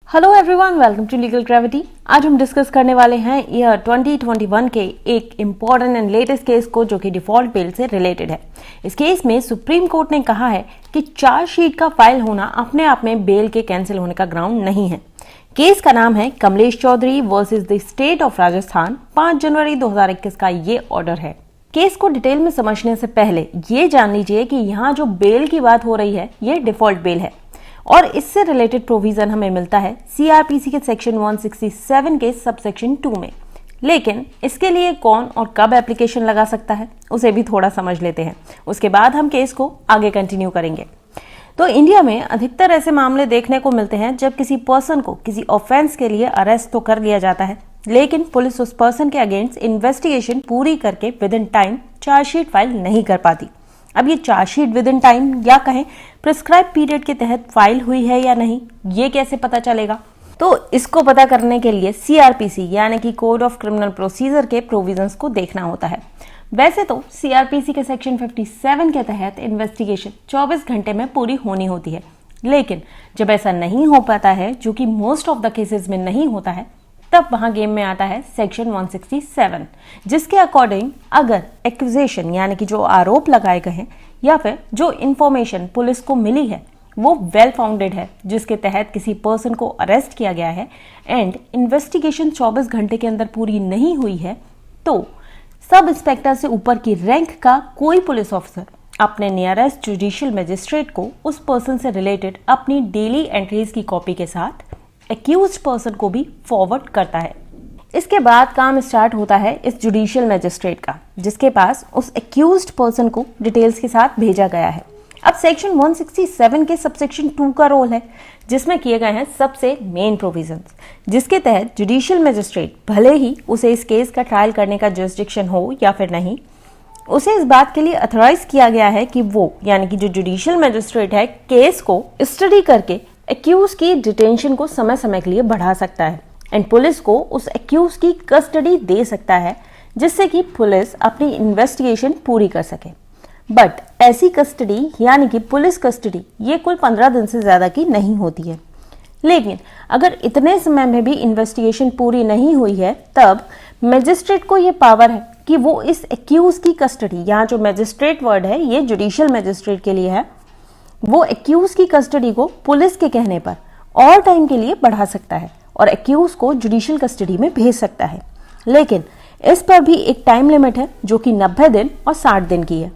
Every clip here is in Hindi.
Hello everyone, welcome to Legal Gravity. आज हम डिस्कस करने वाले हैं ईयर 2021 के एक इम्पॉर्टेंट एंड लेटेस्ट केस को जो कि डिफॉल्ट बेल से रिलेटेड है। इस केस में सुप्रीम कोर्ट ने कहा है कि चार्जशीट का फाइल होना अपने आप में बेल के कैंसिल होने का ग्राउंड नहीं है। केस का नाम है Kamlesh Chaudhary versus the state of Rajasthan. 5 जनवरी 2021 का ये ऑर्डर है। केस को डिटेल में समझने से पहले ये जान लीजिए कि यहाँ जो बेल की बात हो रही है ये डिफॉल्ट बेल है और इससे रिलेटेड प्रोविजन हमें मिलता है सीआरपीसी के सेक्शन 167 के सबसेक्शन 2 में। लेकिन इसके लिए कौन और कब एप्लीकेशन लगा सकता है उसे भी थोड़ा समझ लेते हैं, उसके बाद हम केस को आगे कंटिन्यू करेंगे। तो इंडिया में अधिकतर ऐसे मामले देखने को मिलते हैं जब किसी पर्सन को किसी ऑफेंस के लिए अरेस्ट तो कर लिया जाता है, लेकिन पुलिस उस पर्सन के अगेंस्ट इन्वेस्टिगेशन पूरी करके with in time chargesheet file नहीं कर पाती। अब ये चार्जशीट विद इन टाइम या कहें प्रिस्क्राइब पीरियड के तहत फाइल हुई है या नहीं, ये कैसे पता चलेगा? तो इसको पता करने के लिए सीआरपीसी यानी कि कोड ऑफ क्रिमिनल प्रोसीजर के प्रोविजंस को देखना होता है। वैसे तो सीआरपीसी के सेक्शन 57 के तहत इन्वेस्टिगेशन 24 घंटे में पूरी होनी होती है, लेकिन जब ऐसा नहीं हो पाता है, जो कि मोस्ट ऑफ द केसेस में नहीं होता है, तब वहां गेम में आता है सेक्शन 167, जिसके अकॉर्डिंग अगर एक्यूजेशन यानी कि जो आरोप लगाए गए हैं या फिर जो इंफॉर्मेशन पुलिस को मिली है वो वेल फाउंडेड है, जिसके तहत किसी पर्सन को अरेस्ट किया गया है एंड इन्वेस्टिगेशन 24 घंटे के अंदर पूरी नहीं हुई है, तो सब इंस्पेक्टर से ऊपर की रैंक का कोई पुलिस ऑफिसर अपने नियरेस्ट जुडिशियल मजिस्ट्रेट को उस पर्सन से रिलेटेड अपनी डेली एंट्रीज की कॉपी के साथ एक्यूज्ड पर्सन को भी फॉरवर्ड करता है। इसके बाद काम स्टार्ट होता है इस जुडिशियल मजिस्ट्रेट का, जिसके पास उस एक्यूज्ड पर्सन को डिटेल्स के साथ भेजा गया है। अब सेक्शन 167 के सबसेक्शन 2 का रोल है, जिसमें किए गए हैं सबसे मेन प्रोविजंस, जिसके तहत जुडिशियल मजिस्ट्रेट भले ही उसे इस केस का ट्रायल करने का जरिस्डिक्शन हो या फिर नहीं, उसे इस बात के लिए अथॉराइज किया गया है कि वो यानी कि जो जुडिशियल मजिस्ट्रेट है केस को स्टडी करके एक्यूज की डिटेंशन को समय समय के लिए बढ़ा सकता है एंड पुलिस को उस एक्यूज की कस्टडी दे सकता है, जिससे कि पुलिस अपनी इन्वेस्टिगेशन पूरी कर सके। बट ऐसी कस्टडी यानी कि पुलिस कस्टडी ये कुल 15 दिन से ज्यादा की नहीं होती है। लेकिन अगर इतने समय में भी इन्वेस्टिगेशन पूरी नहीं हुई है, तब मजिस्ट्रेट को ये पावर है कि वो इस एक्यूज की कस्टडी, यहाँ जो मजिस्ट्रेट वर्ड है ये जुडिशियल मजिस्ट्रेट के लिए है, वो एक्यूज की कस्टडी को पुलिस के कहने पर और टाइम के लिए बढ़ा सकता है और एक्यूज को जुडिशियल कस्टडी में भेज सकता है। लेकिन इस पर भी एक टाइम लिमिट है जो कि 90 दिन और 60 दिन की है।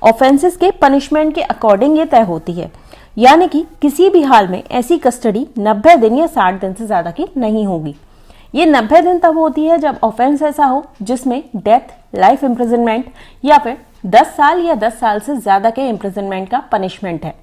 ऑफेंसेस के पनिशमेंट के अकॉर्डिंग ये तय होती है, यानी कि किसी भी हाल में ऐसी कस्टडी 90 दिन या 60 दिन से ज्यादा की नहीं होगी। ये 90 दिन तब होती है जब ऑफेंस ऐसा हो जिसमें डेथ, लाइफ इम्प्रिजनमेंट या फिर 10 साल या 10 साल से ज्यादा के इम्प्रिजनमेंट का पनिशमेंट है।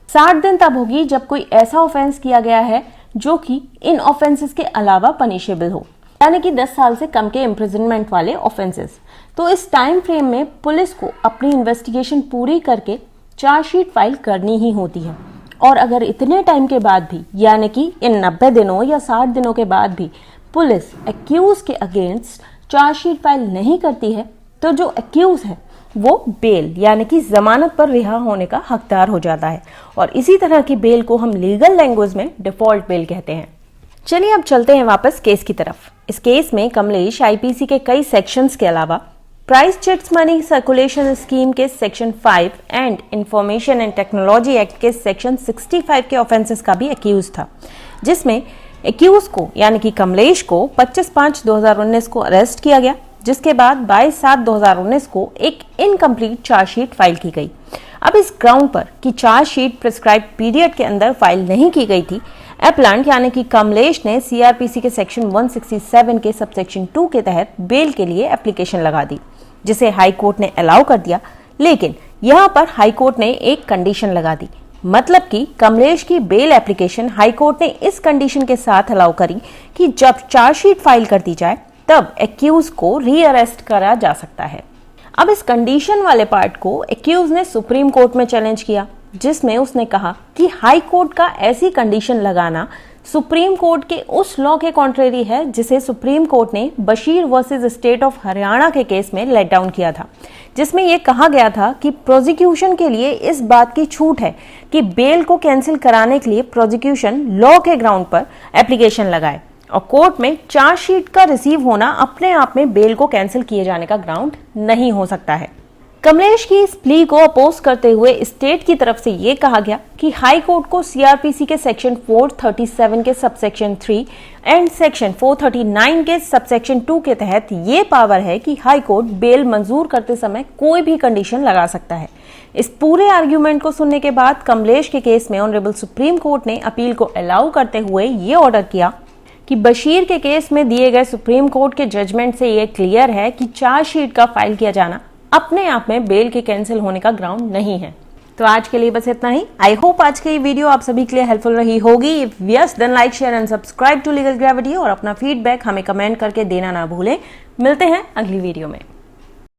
60 दिन तब होगी जब कोई ऐसा ऑफेंस किया गया है जो कि इन ऑफेंसेस के अलावा पनिशेबल हो, यानी कि 10 साल से कम के इम्प्रिजनमेंट वाले ऑफेंसेस। तो इस टाइम फ्रेम में पुलिस को अपनी इन्वेस्टिगेशन पूरी करके चार्जशीट फाइल करनी ही होती है। और अगर इतने टाइम के बाद भी यानी कि इन 90 दिनों या 60 दिनों के बाद भी पुलिस एक्यूज के अगेंस्ट चार्जशीट फाइल नहीं करती है, तो जो एक्यूज है वो बेल यानी कि जमानत पर रिहा होने का हकदार हो जाता है और इसी तरह की बेल को हम लीगल लैंग्वेज में डिफॉल्ट बेल कहते हैं। चलिए अब चलते हैं वापस केस की तरफ। इस केस में कमलेश आईपीसी के कई सेक्शंस के अलावा prize chits money circulation scheme के section 5 and information and technology act के सेक्शन 65 के ऑफेंसेस का भी एक्यूज था, जिसमें एक्यूज को यानी कि कमलेश को 25/5/2019 को अरेस्ट किया गया, जिसके बाद 22/7/2019 को एक इनकम्प्लीट चार्जशीट फाइल की गई। अब इस ग्राउंड पर कि चार्जशीट प्रिस्क्राइब पीरियड के अंदर फाइल नहीं की गई थी, एप्लांट यानी कि कमलेश ने सीआरपीसी के सेक्शन 167 के सबसेक्शन 2 के तहत बेल के लिए एप्लीकेशन लगा दी, जिसे हाई कोर्ट ने अलाउ कर दिया। लेकिन यहाँ पर हाई कोर्ट ने एक कंडीशन लगा दी, मतलब कि कमलेश की बेल एप्लीकेशन हाई कोर्ट ने इस कंडीशन के साथ अलाउ करी कि जब चार्जशीट फाइल कर दी जाए तब एक्यूज को रीअरेस्ट करा जा सकता है। अब इस कंडीशन वाले पार्ट को एक्यूज ने सुप्रीम कोर्ट में चैलेंज किया, जिसमें उसने कहा कि हाई कोर्ट का ऐसी कंडीशन लगाना सुप्रीम कोर्ट के उस लॉ के कॉन्ट्रेरी है जिसे सुप्रीम कोर्ट ने Bashir versus state of Haryana के केस में लेट डाउन किया था, जिसमें यह कहा गया था कि प्रोसिक्यूशन के लिए इस बात की छूट है कि बेल को कैंसिल कराने के लिए प्रोसिक्यूशन लॉ के ग्राउंड पर एप्लीकेशन लगाए और कोर्ट में चार्जशीट का रिसीव होना अपने आप में बेल को कैंसिल किए जाने का ग्राउंड नहीं हो सकता है। कमलेश की इस प्ली को अपोज करते हुए स्टेट की तरफ से यह कहा गया कि हाई कोर्ट को सीआरपीसी के सेक्शन 437 के सबसेक्शन 3 एंड सेक्शन 439 के सबसेक्शन 2 के तहत ये पावर है कि हाई कोर्ट बेल मंजूर करते समय कोई भी कंडीशन लगा सकता है। इस पूरे आर्ग्यूमेंट को सुनने के बाद कमलेश के केस में ऑनरेबल सुप्रीम कोर्ट ने अपील को अलाउ करते हुए ये ऑर्डर किया कि बशीर के केस में दिए गए सुप्रीम कोर्ट के जजमेंट से यह क्लियर है कि चार्जशीट का फाइल किया जाना अपने आप में बेल के कैंसिल होने का ग्राउंड नहीं है। तो आज के लिए बस इतना ही। आई होप आज की ये वीडियो आप सभी के लिए हेल्पफुल रही होगी। If yes then like share and subscribe to Legal Gravity और अपना फीडबैक हमें कमेंट करके देना ना भूलें। मिलते हैं अगली वीडियो में।